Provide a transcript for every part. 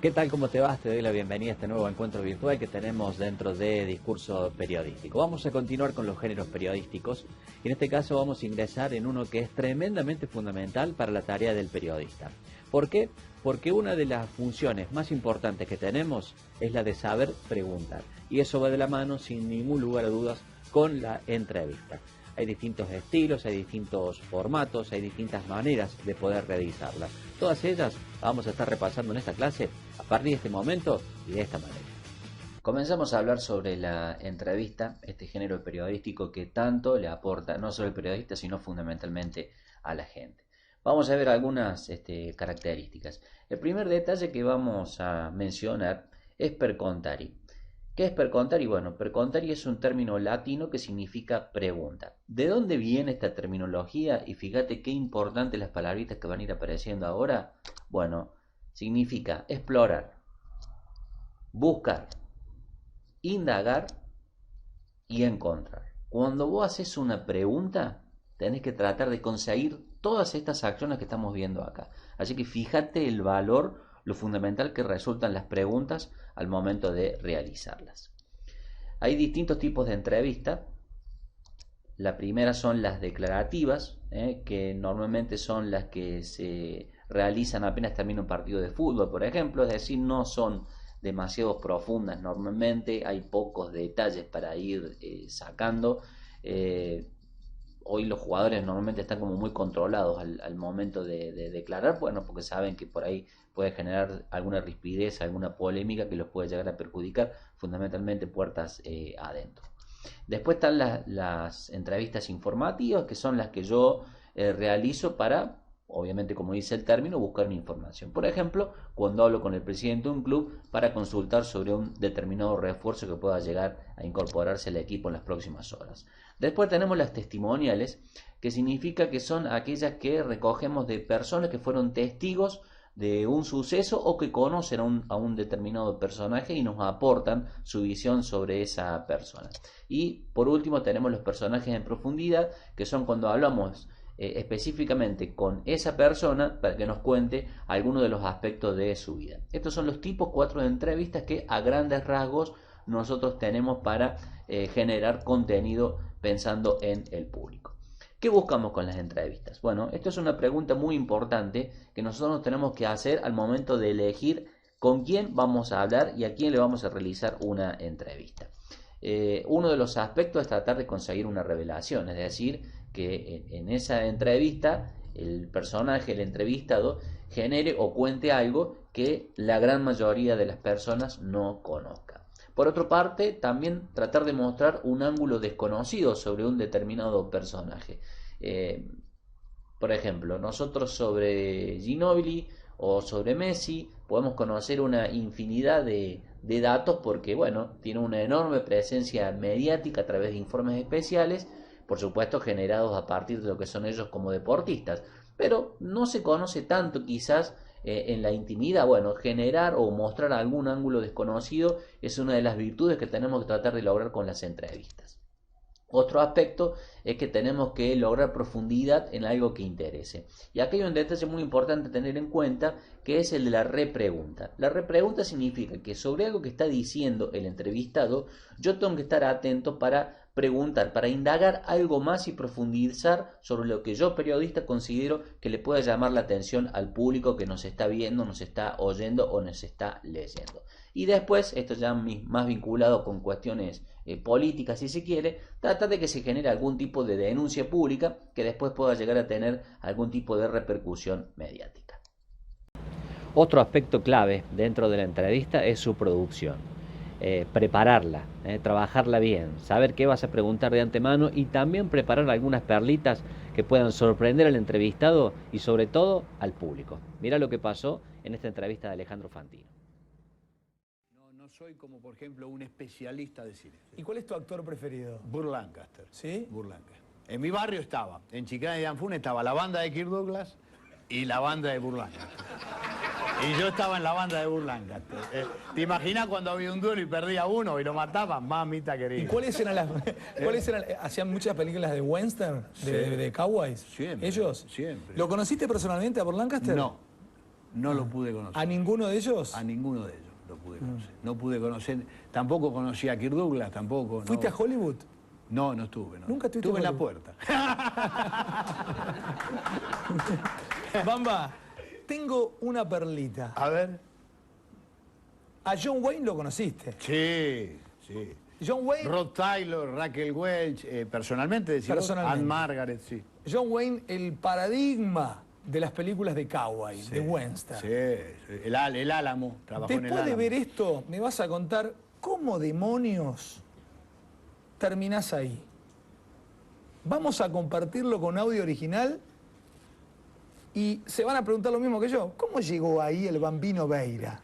¿Qué tal? ¿Cómo te vas? Te doy la bienvenida a este nuevo encuentro virtual que tenemos dentro de Discurso Periodístico. Vamos a continuar con los géneros periodísticos y en este caso vamos a ingresar en uno que es tremendamente fundamental para la tarea del periodista. ¿Por qué? Porque una de las funciones más importantes que tenemos es la de saber preguntar y eso va de la mano, sin ningún lugar a dudas, con la entrevista. Hay distintos estilos, hay distintos formatos, hay distintas maneras de poder realizarlas. Todas ellas vamos a estar repasando en esta clase a partir de este momento y de esta manera. Comenzamos a hablar sobre la entrevista, este género periodístico que tanto le aporta no solo al periodista, sino fundamentalmente a la gente. Vamos a ver algunas características. El primer detalle que vamos a mencionar es per contari. ¿Qué es per contari? Bueno, per contari es un término latino que significa pregunta. ¿De dónde viene esta terminología? Y fíjate qué importantes las palabritas que van a ir apareciendo ahora. Bueno, significa explorar, buscar, indagar y encontrar. Cuando vos haces una pregunta, tenés que tratar de conseguir todas estas acciones que estamos viendo acá. Así que fíjate el valor, lo fundamental que resultan las preguntas al momento de realizarlas. Hay distintos tipos de entrevistas. La primera son las declarativas, que normalmente son las que se realizan apenas termina un partido de fútbol, por ejemplo, es decir, no son demasiado profundas normalmente, hay pocos detalles para ir sacando. Hoy los jugadores normalmente están como muy controlados al momento de declarar, bueno, porque saben que por ahí puede generar alguna rispidez, alguna polémica que los puede llegar a perjudicar, fundamentalmente puertas adentro. Después están las entrevistas informativas, que son las que yo realizo para, obviamente como dice el término, buscar una información. Por ejemplo, cuando hablo con el presidente de un club para consultar sobre un determinado refuerzo que pueda llegar a incorporarse al equipo en las próximas horas. Después tenemos las testimoniales, que significa que son aquellas que recogemos de personas que fueron testigos de un suceso o que conocen a un determinado personaje y nos aportan su visión sobre esa persona. Y por último tenemos los personajes en profundidad, que son cuando hablamos específicamente con esa persona para que nos cuente algunos de los aspectos de su vida. Estos son los tipos 4 de entrevistas que a grandes rasgos nosotros tenemos para generar contenido pensando en el público. ¿Qué buscamos con las entrevistas? Bueno, esto es una pregunta muy importante que nosotros tenemos que hacer al momento de elegir con quién vamos a hablar y a quién le vamos a realizar una entrevista. Uno de los aspectos es tratar de conseguir una revelación, es decir, que en esa entrevista el personaje, el entrevistado, genere o cuente algo que la gran mayoría de las personas no conozcan. Por otra parte, también tratar de mostrar un ángulo desconocido sobre un determinado personaje. Por ejemplo, nosotros sobre Ginóbili o sobre Messi podemos conocer una infinidad de datos porque, bueno, tiene una enorme presencia mediática a través de informes especiales, por supuesto generados a partir de lo que son ellos como deportistas, pero no se conoce tanto quizás en la intimidad. Bueno, generar o mostrar algún ángulo desconocido es una de las virtudes que tenemos que tratar de lograr con las entrevistas. Otro aspecto es que tenemos que lograr profundidad en algo que interese. Y aquí hay un detalle muy importante a tener en cuenta, que es el de la repregunta. La repregunta significa que sobre algo que está diciendo el entrevistado, yo tengo que estar atento para preguntar, para indagar algo más y profundizar sobre lo que yo, periodista, considero que le pueda llamar la atención al público que nos está viendo, nos está oyendo o nos está leyendo. Y después, esto ya más vinculado con cuestiones políticas, si se quiere, tratar de que se genere algún tipo de denuncia pública que después pueda llegar a tener algún tipo de repercusión mediática. Otro aspecto clave dentro de la entrevista es su producción. Prepararla, trabajarla bien, saber qué vas a preguntar de antemano y también preparar algunas perlitas que puedan sorprender al entrevistado y sobre todo al público. Mira lo que pasó en esta entrevista de Alejandro Fantino. No soy como, por ejemplo, un especialista de cine. ¿Y cuál es tu actor preferido? Burt Lancaster. ¿Sí? Burt Lancaster. En mi barrio estaba, en Chicana y Danfún estaba la banda de Kirk Douglas y la banda de Burt Lancaster. Y yo estaba en la banda de Burt Lancaster. ¿Te imaginas cuando había un duelo y perdía uno y lo mataban? Mamita querida. ¿Y cuáles eran las... hacían muchas películas de western, de cowboys? Siempre. ¿Ellos? Siempre. ¿Lo conociste personalmente a Burt Lancaster? No. no lo pude conocer. ¿A ninguno de ellos? A ninguno de ellos lo pude conocer. No pude conocer, tampoco conocí a Kirk Douglas, tampoco. ¿Fuiste a Hollywood? No, no estuve. No. ¿Nunca estuviste estuve en la Hollywood? puerta. Bamba, tengo una perlita. A ver. A John Wayne lo conociste. Sí, sí. John Wayne, Rod Taylor, Raquel Welch, personalmente, decía Personalmente. Anne Margaret, sí. John Wayne, el paradigma de las películas de cowboy, Sí, de Western. Sí, sí. El Álamo, trabajó en el Después de Álamo. ver esto, me vas a contar cómo demonios terminás ahí. Vamos a compartirlo con audio original y se van a preguntar lo mismo que yo. ¿Cómo llegó ahí el Bambino Veira?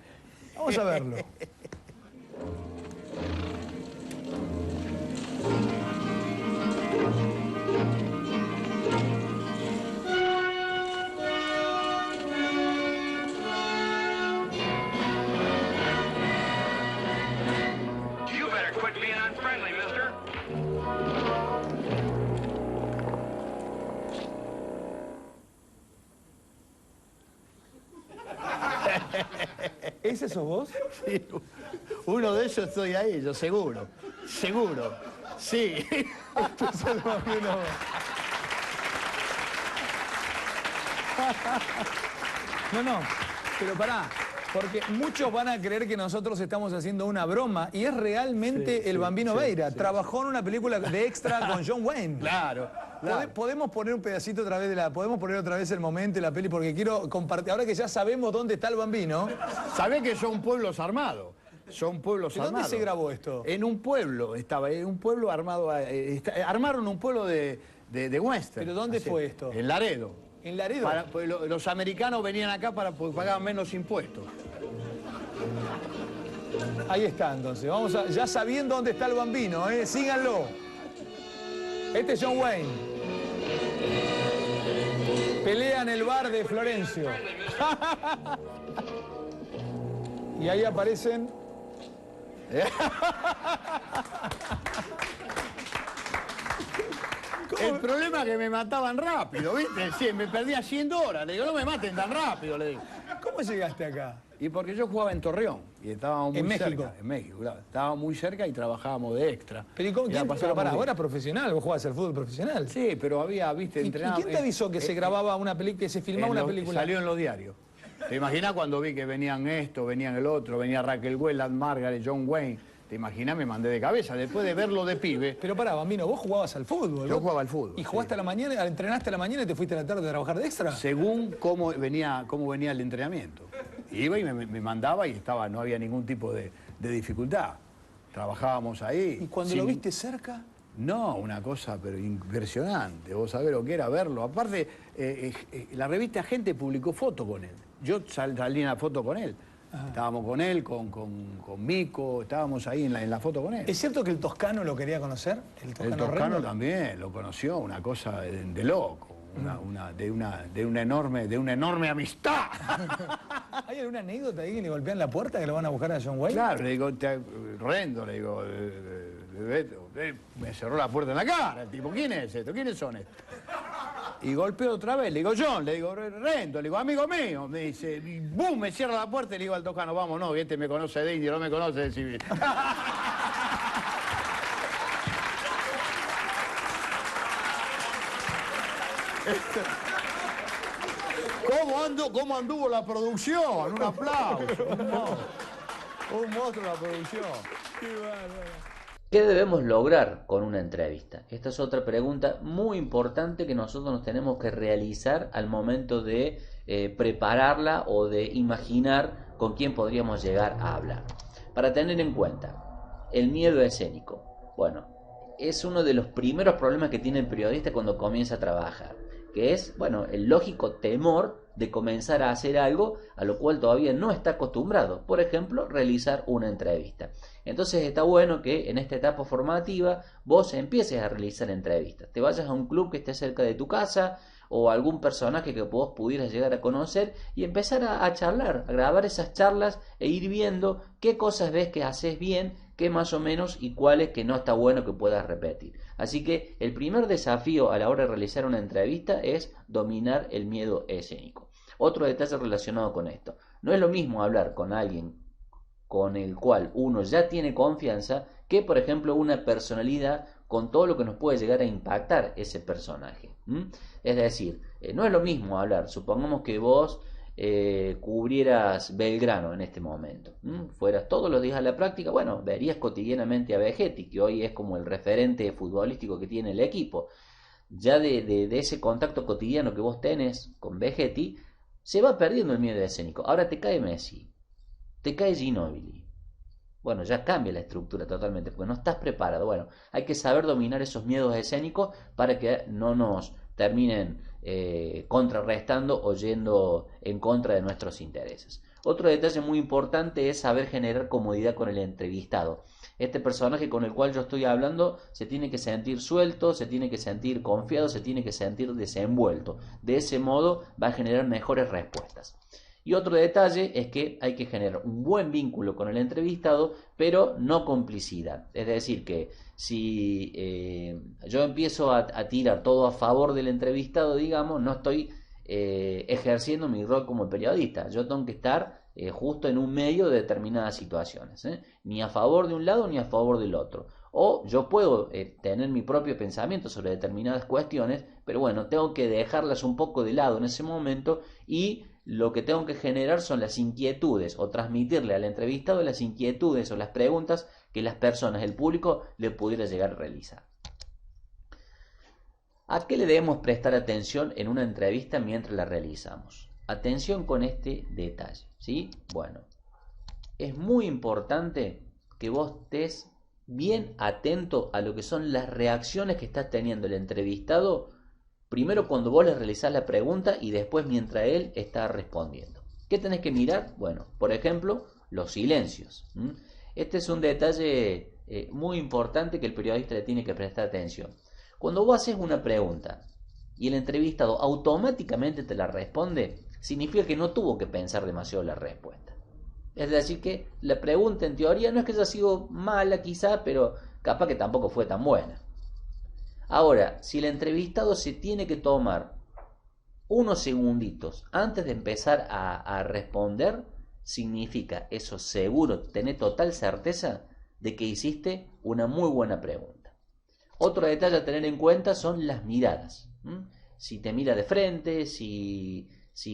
Vamos a verlo. You better quit being unfriendly, mister. ¿Ese sos vos? Sí, uno de ellos estoy ahí, yo seguro. Seguro. Sí. Este es el Bambino. No, pero pará, porque muchos van a creer que nosotros estamos haciendo una broma y es realmente el Bambino Veira. Trabajó en una película de extra con John Wayne. Claro. claro. ¿Podemos poner un pedacito otra vez podemos poner otra vez el momento de la peli? Porque quiero compartir, ahora que ya sabemos dónde está el Bambino. Sabés que son pueblos armados. Son pueblos ¿De dónde armados. se grabó esto? En un pueblo estaba, en un pueblo armado. Armaron un pueblo de western. ¿Pero dónde Así, fue esto? En Laredo. ¿En Laredo? Pues, los americanos venían acá porque pagaban menos impuestos. Ahí está, entonces. Vamos a, ya sabiendo dónde está el Bambino, síganlo. Este es John Wayne. Pelea en el bar de Florencio. Y ahí aparecen... El problema es que me mataban rápido, ¿viste? Sí, me perdía 100 horas. Le digo, no me maten tan rápido, le digo. ¿Cómo llegaste acá? Y porque yo jugaba en Torreón y estábamos muy ¿En México? cerca. En México, claro. Estábamos muy cerca y trabajábamos de extra. Pero, ¿y cómo, Y la quién, pero pasábamos pará, bien. vos eras profesional, vos jugabas al fútbol profesional. Sí, pero había, viste, ¿Y entrenábamos. quién te avisó que se grababa una película, que se filmaba una película? Salió en los diarios. ¿Te imaginas cuando vi que venían esto, venían el otro, venía Raquel Welch, Anne Margaret, John Wayne? ¿Te imaginas? Me mandé de cabeza. Después de verlo de pibe, Pero pará, Bambino, vos jugabas al fútbol. yo vos- jugaba al fútbol. ¿Y jugaste a la mañana, entrenaste a la mañana y te fuiste a la tarde a trabajar de extra? Según cómo venía el entrenamiento. Iba y me mandaba y estaba, no había ningún tipo de dificultad. Trabajábamos ahí. ¿Y cuando sin- lo viste cerca? No, una cosa pero impresionante. Vos sabés lo que era verlo. Aparte, la revista Gente publicó foto con él. Yo salí en la foto con él. Estábamos con él, con Mico, estábamos ahí en la foto con él. ¿Es cierto que el toscano lo quería conocer? El toscano Remo? también lo conoció, una cosa de loco, de una enorme amistad. ¿Hay alguna anécdota ahí que le golpean la puerta que lo van a buscar a John Wayne? Claro, le digo, Rendo, le digo, me cerró la puerta en la cara, el tipo, ¿quién es esto? ¿Quiénes son estos? Y golpeo otra vez, le digo, John, le digo, Rendo, le digo, amigo mío, me dice, y ¡bum! Me cierra la puerta y le digo al toscano, vamos, no, este me conoce de indio, no me conoce de civil. ¿Cómo anduvo la producción? Un aplauso. Un monstruo la producción. ¿Qué debemos lograr con una entrevista? Esta es otra pregunta muy importante que nosotros nos tenemos que realizar al momento de prepararla o de imaginar con quién podríamos llegar a hablar. Para tener en cuenta, el miedo escénico. Bueno, es uno de los primeros problemas que tiene el periodista cuando comienza a trabajar, que es, bueno, el lógico temor de comenzar a hacer algo a lo cual todavía no está acostumbrado. Por ejemplo, realizar una entrevista. Entonces está bueno que en esta etapa formativa vos empieces a realizar entrevistas. Te vayas a un club que esté cerca de tu casa o algún personaje que vos pudieras llegar a conocer y empezar a charlar, a grabar esas charlas e ir viendo qué cosas ves que haces bien, qué más o menos y cuáles que no está bueno que puedas repetir. Así que el primer desafío a la hora de realizar una entrevista es dominar el miedo escénico. Otro detalle relacionado con esto. No es lo mismo hablar con alguien con el cual uno ya tiene confianza que, por ejemplo, una personalidad con todo lo que nos puede llegar a impactar ese personaje. Es decir, no es lo mismo hablar, supongamos que vos cubrieras Belgrano en este momento, fueras todos los días a la práctica, bueno, verías cotidianamente a Vegetti, que hoy es como el referente futbolístico que tiene el equipo. Ya de ese contacto cotidiano que vos tenés con Vegetti, se va perdiendo el miedo escénico. Ahora te cae Messi, te cae Ginóbili. Bueno, ya cambia la estructura totalmente, porque no estás preparado. Bueno, hay que saber dominar esos miedos escénicos para que no nos terminen contrarrestando o yendo en contra de nuestros intereses. Otro detalle muy importante es saber generar comodidad con el entrevistado. Este personaje con el cual yo estoy hablando se tiene que sentir suelto, se tiene que sentir confiado, se tiene que sentir desenvuelto. De ese modo va a generar mejores respuestas. Y otro detalle es que hay que generar un buen vínculo con el entrevistado, pero no complicidad. Es decir, que si yo empiezo a tirar todo a favor del entrevistado, digamos, no estoy ejerciendo mi rol como periodista. Yo tengo que estar justo en un medio de determinadas situaciones, ni a favor de un lado ni a favor del otro. O yo puedo tener mi propio pensamiento sobre determinadas cuestiones, pero bueno, tengo que dejarlas un poco de lado en ese momento y lo que tengo que generar son las inquietudes o transmitirle al entrevistado las inquietudes o las preguntas que las personas, el público, le pudiera llegar a realizar. ¿A qué le debemos prestar atención en una entrevista mientras la realizamos? Atención con este detalle, ¿sí? Bueno, es muy importante que vos estés bien atento a lo que son las reacciones que está teniendo el entrevistado, primero cuando vos le realizás la pregunta y después mientras él está respondiendo. ¿Qué tenés que mirar? Bueno, por ejemplo, los silencios. Este es un detalle muy importante que el periodista le tiene que prestar atención. Cuando vos haces una pregunta y el entrevistado automáticamente te la responde, significa que no tuvo que pensar demasiado la respuesta. Es decir, que la pregunta en teoría no es que haya sido mala quizá, pero capaz que tampoco fue tan buena. Ahora, si el entrevistado se tiene que tomar unos segunditos antes de empezar a responder, significa eso seguro, tener total certeza de que hiciste una muy buena pregunta. Otro detalle a tener en cuenta son las miradas. Si te mira de frente, si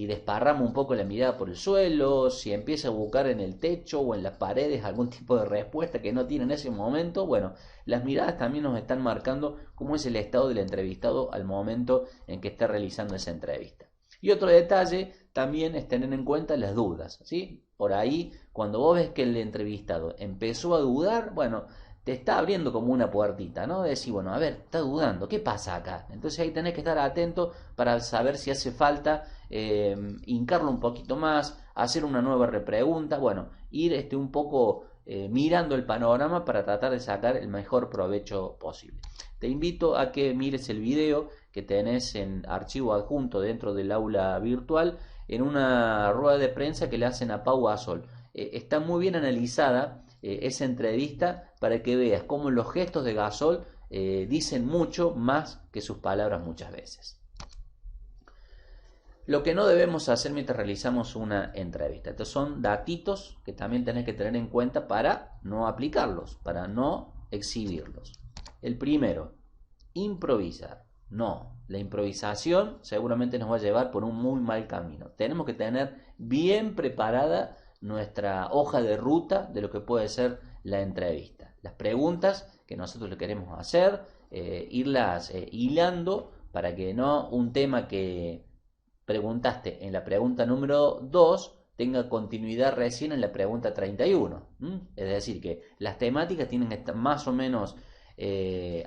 desparrama un poco la mirada por el suelo, si empieza a buscar en el techo o en las paredes algún tipo de respuesta que no tiene en ese momento, bueno, las miradas también nos están marcando cómo es el estado del entrevistado al momento en que está realizando esa entrevista. Y otro detalle también es tener en cuenta las dudas, ¿sí? Por ahí, cuando vos ves que el entrevistado empezó a dudar, bueno, te está abriendo como una puertita, ¿no? De decir, bueno, a ver, está dudando, ¿qué pasa acá? Entonces ahí tenés que estar atento para saber si hace falta hincarlo un poquito más, hacer una nueva repregunta, bueno, ir un poco mirando el panorama para tratar de sacar el mejor provecho posible. Te invito a que mires el video que tenés en archivo adjunto dentro del aula virtual en una rueda de prensa que le hacen a Pau Gasol. Está muy bien analizada esa entrevista para que veas cómo los gestos de Gasol dicen mucho más que sus palabras muchas veces. Lo que no debemos hacer mientras realizamos una entrevista. Estos son datitos que también tenés que tener en cuenta para no aplicarlos, para no exhibirlos. El primero, improvisar. No, la improvisación seguramente nos va a llevar por un muy mal camino. Tenemos que tener bien preparada nuestra hoja de ruta de lo que puede ser la entrevista. Las preguntas que nosotros le queremos hacer, irlas hilando para que no un tema que preguntaste en la pregunta número 2 tenga continuidad recién en la pregunta 31. Es decir, que las temáticas tienen que estar más o menos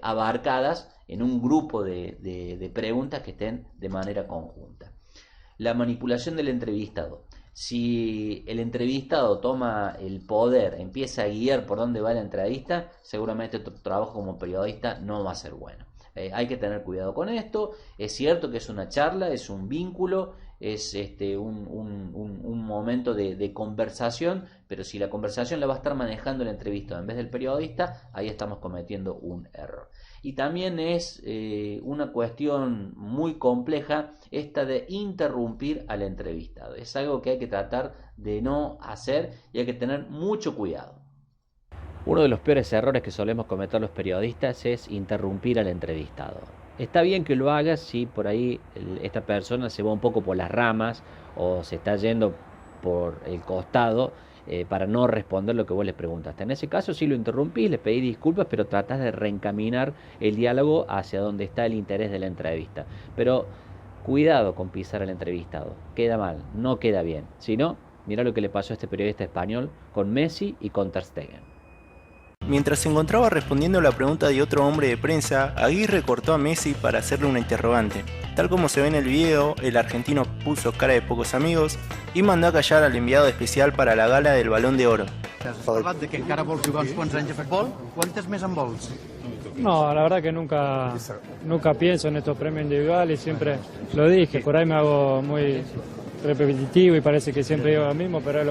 abarcadas en un grupo de preguntas que estén de manera conjunta. La manipulación del entrevistado. Si el entrevistado toma el poder, empieza a guiar por dónde va la entrevista, seguramente tu trabajo como periodista no va a ser bueno. Hay que tener cuidado con esto. Es cierto que es una charla, es un vínculo, es un momento de conversación, pero si la conversación la va a estar manejando el entrevistado en vez del periodista, ahí estamos cometiendo un error. Y también es una cuestión muy compleja esta de interrumpir al entrevistado. Es algo que hay que tratar de no hacer y hay que tener mucho cuidado. Uno de los peores errores que solemos cometer los periodistas es interrumpir al entrevistado. Está bien que lo hagas si por ahí esta persona se va un poco por las ramas o se está yendo por el costado para no responder lo que vos le preguntaste. En ese caso sí lo interrumpís, le pedís disculpas, pero tratás de reencaminar el diálogo hacia donde está el interés de la entrevista. Pero cuidado con pisar al entrevistado, queda mal, no queda bien. Si no, mirá lo que le pasó a este periodista español con Messi y con Ter Stegen. Mientras se encontraba respondiendo la pregunta de otro hombre de prensa, Aguirre cortó a Messi para hacerle una interrogante. Tal como se ve en el video, el argentino puso cara de pocos amigos y mandó a callar al enviado especial para la gala del Balón de Oro. ¿Has parlat de que encara vols jugar uns quants anys de futbol? Quantes més en vols? No, la verdad que nunca pienso en estos premios individuales, siempre lo dije, por ahí me hago muy repetitivo y parece que siempre digo lo mismo, pero es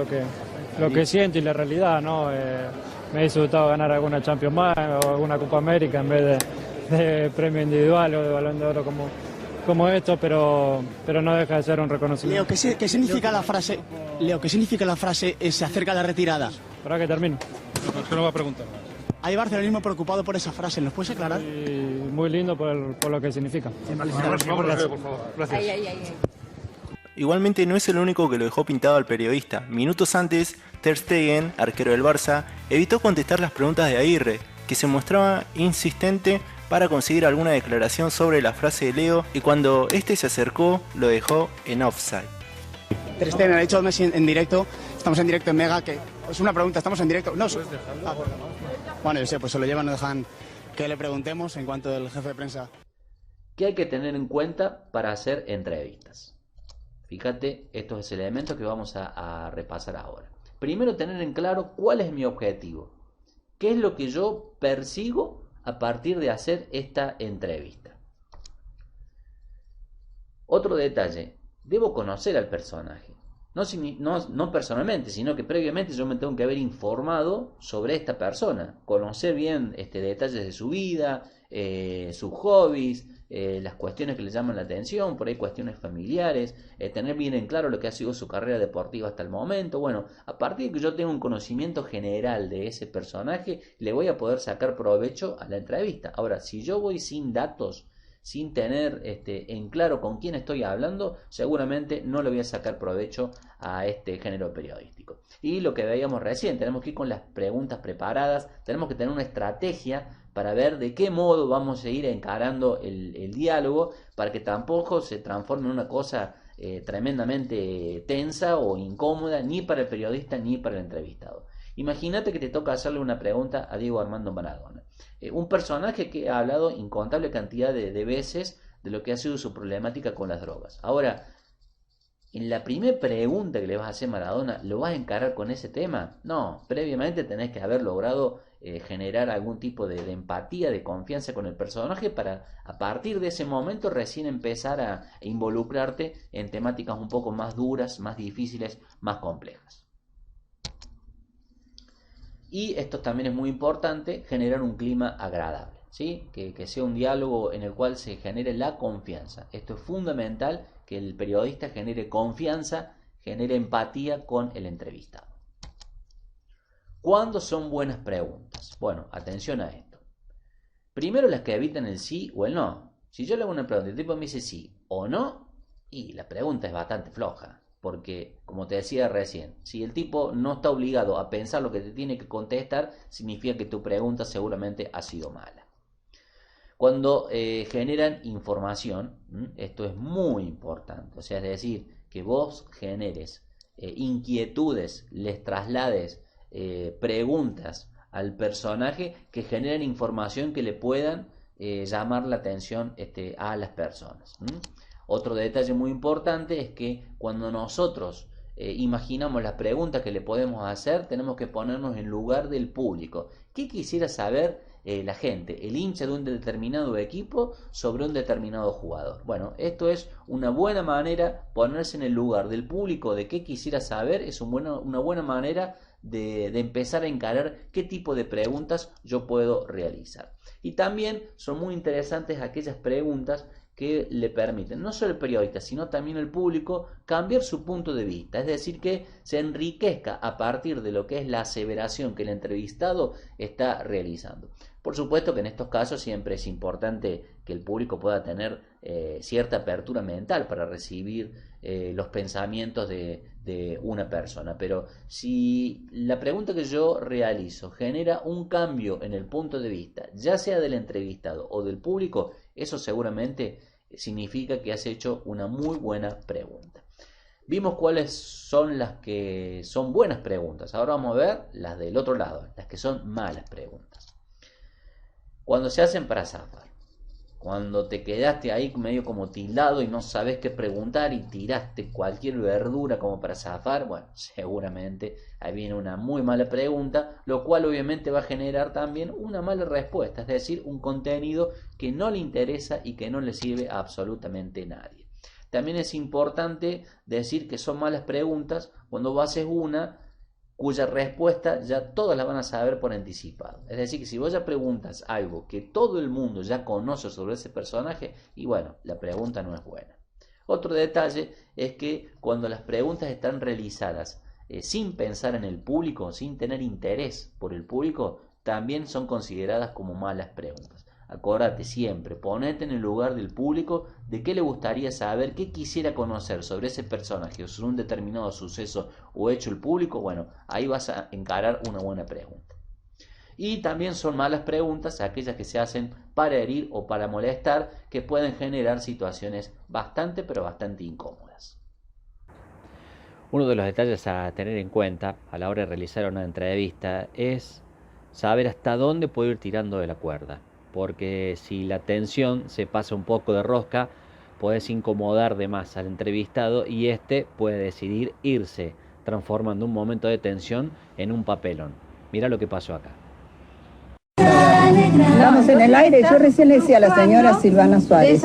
lo que siento y la realidad, ¿no? Me hubiese gustado ganar alguna Champions más o alguna Copa América en vez de premio individual o de Balón de Oro como esto, pero no deja de ser un reconocimiento. Leo, ¿qué significa la frase? Leo, ¿qué significa la frase se acerca la retirada? Para que termino. No lo va a preguntar. Hay barcelonismo preocupado por esa frase, ¿nos puedes aclarar? Y muy lindo por lo que significa. Vamos, por favor. Gracias. Igualmente no es el único que lo dejó pintado al periodista. Minutos antes, Ter Stegen, arquero del Barça, evitó contestar las preguntas de Aguirre, que se mostraba insistente para conseguir alguna declaración sobre la frase de Leo, y cuando este se acercó, lo dejó en offside. Ter Stegen ha dicho Messi en directo, estamos en directo en Mega, que es una pregunta, estamos en directo. No, bueno, yo sé, pues se lo llevan, no dejan que le preguntemos en cuanto al jefe de prensa. ¿Qué hay que tener en cuenta para hacer entrevistas? Fíjate estos elementos que vamos a repasar ahora. Primero, tener en claro cuál es mi objetivo. ¿Qué es lo que yo persigo a partir de hacer esta entrevista? Otro detalle, debo conocer al personaje. No personalmente, sino que previamente yo me tengo que haber informado sobre esta persona. Conocer bien detalles de su vida, sus hobbies, las cuestiones que le llaman la atención, por ahí cuestiones familiares, tener bien en claro lo que ha sido su carrera deportiva hasta el momento. Bueno, a partir de que yo tenga un conocimiento general de ese personaje, le voy a poder sacar provecho a la entrevista. Ahora, si yo voy sin datos, sin tener en claro con quién estoy hablando, seguramente no le voy a sacar provecho a este género periodístico. Y lo que veíamos recién, tenemos que ir con las preguntas preparadas, tenemos que tener una estrategia para ver de qué modo vamos a ir encarando el diálogo, para que tampoco se transforme en una cosa tremendamente tensa o incómoda, ni para el periodista ni para el entrevistado. Imagínate que te toca hacerle una pregunta a Diego Armando Maradona, un personaje que ha hablado incontable cantidad de veces de lo que ha sido su problemática con las drogas. Ahora, en la primera pregunta que le vas a hacer a Maradona, ¿lo vas a encarar con ese tema? No, previamente tenés que haber logrado generar algún tipo de empatía, de confianza con el personaje, para a partir de ese momento recién empezar a involucrarte en temáticas un poco más duras, más difíciles, más complejas. Y esto también es muy importante, generar un clima agradable, ¿sí? Que sea un diálogo en el cual se genere la confianza. Esto es fundamental, que el periodista genere confianza, genere empatía con el entrevistado. ¿Cuándo son buenas preguntas? Bueno, atención a esto. Primero, las que evitan el sí o el no. Si yo le hago una pregunta y el tipo me dice sí o no, y la pregunta es bastante floja. Porque, como te decía recién, si el tipo no está obligado a pensar lo que te tiene que contestar, significa que tu pregunta seguramente ha sido mala. Cuando generan información, esto es muy importante. O sea, es decir, que vos generes inquietudes, les traslades preguntas al personaje que generen información que le puedan llamar la atención a las personas. Otro detalle muy importante es que cuando nosotros imaginamos las preguntas que le podemos hacer, tenemos que ponernos en lugar del público. ¿Qué quisiera saber la gente, el hincha de un determinado equipo sobre un determinado jugador. Bueno, esto es una buena manera, ponerse en el lugar del público de qué quisiera saber, es una buena manera de empezar a encarar qué tipo de preguntas yo puedo realizar. Y también son muy interesantes aquellas preguntas que le permiten no solo al periodista, sino también al público cambiar su punto de vista, es decir, que se enriquezca a partir de lo que es la aseveración que el entrevistado está realizando. Por supuesto que en estos casos siempre es importante que el público pueda tener cierta apertura mental para recibir los pensamientos de una persona, pero si la pregunta que yo realizo genera un cambio en el punto de vista, ya sea del entrevistado o del público, eso seguramente significa que has hecho una muy buena pregunta. Vimos cuáles son las que son buenas preguntas, ahora vamos a ver las del otro lado, las que son malas preguntas. Cuando se hacen para zafar, cuando te quedaste ahí medio como tildado y no sabes qué preguntar y tiraste cualquier verdura como para zafar, bueno, seguramente ahí viene una muy mala pregunta, lo cual obviamente va a generar también una mala respuesta, es decir, un contenido que no le interesa y que no le sirve a absolutamente nadie. También es importante decir que son malas preguntas cuando vos haces una cuya respuesta ya todas la van a saber por anticipado. Es decir, que si vos ya preguntas algo que todo el mundo ya conoce sobre ese personaje, y bueno, la pregunta no es buena. Otro detalle es que cuando las preguntas están realizadas sin pensar en el público, sin tener interés por el público, también son consideradas como malas preguntas. Acordate siempre, ponete en el lugar del público de qué le gustaría saber, qué quisiera conocer sobre ese personaje o sobre un determinado suceso o hecho el público. Bueno, ahí vas a encarar una buena pregunta. Y también son malas preguntas aquellas que se hacen para herir o para molestar, que pueden generar situaciones bastante incómodas. Uno de los detalles a tener en cuenta a la hora de realizar una entrevista es saber hasta dónde puedo ir tirando de la cuerda. Porque si la tensión se pasa un poco de rosca, puedes incomodar de más al entrevistado y este puede decidir irse, transformando un momento de tensión en un papelón. Mira lo que pasó acá. Estamos en el aire, yo recién le decía a la señora Silvana Suárez.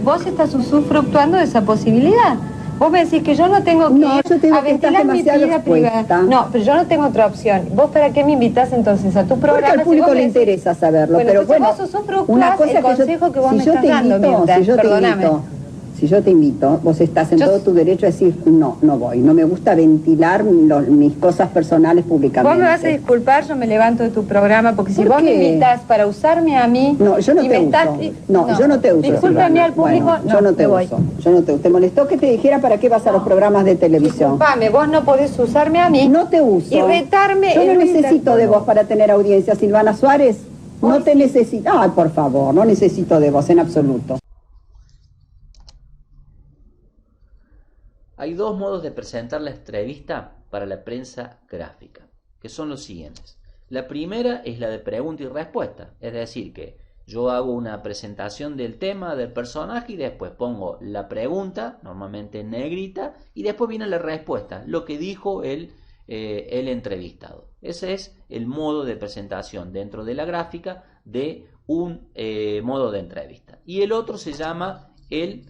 Vos estás usufructuando de esa posibilidad. Vos me decís que yo no tengo que yo te digo que estás demasiado expuesta. No, pero yo no tengo otra opción. ¿Vos para qué me invitás entonces a tu programa? Porque al público le interesa saberlo. Bueno, pero bueno, vos una cosa el consejo que vos me estás dando, Mirta, perdóname. Si yo te invito, vos estás en todo tu derecho a decir, no voy. No me gusta ventilar mis cosas personales públicamente. Vos me vas a disculpar, yo me levanto de tu programa, porque si vos me invitas para usarme a mí... No, yo no te uso. Yo no te uso. Discúlpame al público, bueno, yo no te uso. Yo no te uso. ¿Te molestó que te dijera para qué vas a los programas de televisión? Disculpame, vos no podés usarme a mí. No te uso. Y retarme... Yo no necesito de vos para tener audiencia, Silvana Suárez. No te necesito. Ay, por favor, no necesito de vos en absoluto. Hay dos modos de presentar la entrevista para la prensa gráfica, que son los siguientes. La primera es la de pregunta y respuesta, es decir, que yo hago una presentación del tema, del personaje, y después pongo la pregunta, normalmente en negrita, y después viene la respuesta, lo que dijo el entrevistado. Ese es el modo de presentación dentro de la gráfica de un modo de entrevista. Y el otro se llama el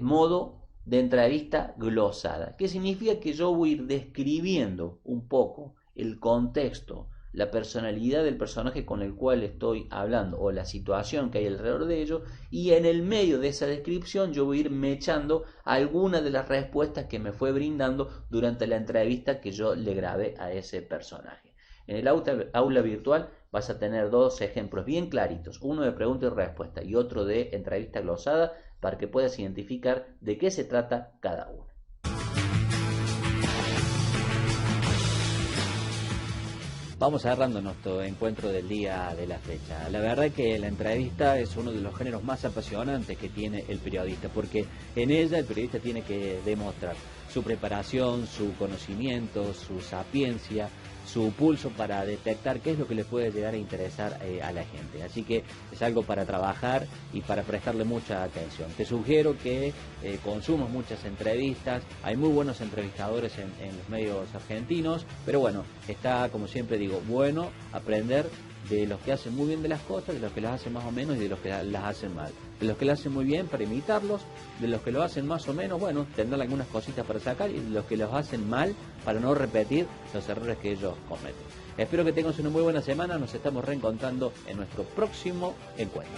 modo de entrevista glosada, que significa que yo voy a ir describiendo un poco el contexto, la personalidad del personaje con el cual estoy hablando o la situación que hay alrededor de ello, y en el medio de esa descripción yo voy a ir mechando algunas de las respuestas que me fue brindando durante la entrevista que yo le grabé a ese personaje. En el aula virtual vas a tener dos ejemplos bien claritos, uno de pregunta y respuesta y otro de entrevista glosada, para que puedas identificar de qué se trata cada uno. Vamos cerrando nuestro encuentro del día de la fecha. La verdad que la entrevista es uno de los géneros más apasionantes que tiene el periodista, porque en ella el periodista tiene que demostrar su preparación, su conocimiento, su sapiencia, su pulso para detectar qué es lo que le puede llegar a interesar a la gente. Así que es algo para trabajar y para prestarle mucha atención. Te sugiero que consumas muchas entrevistas. Hay muy buenos entrevistadores en los medios argentinos, pero bueno, está, como siempre digo, bueno aprender de los que hacen muy bien de las cosas, de los que las hacen más o menos y de los que las hacen mal. De los que las hacen muy bien para imitarlos, de los que lo hacen más o menos, bueno, tendrán algunas cositas para sacar, y de los que los hacen mal para no repetir los errores que ellos cometen. Espero que tengan una muy buena semana, nos estamos reencontrando en nuestro próximo encuentro.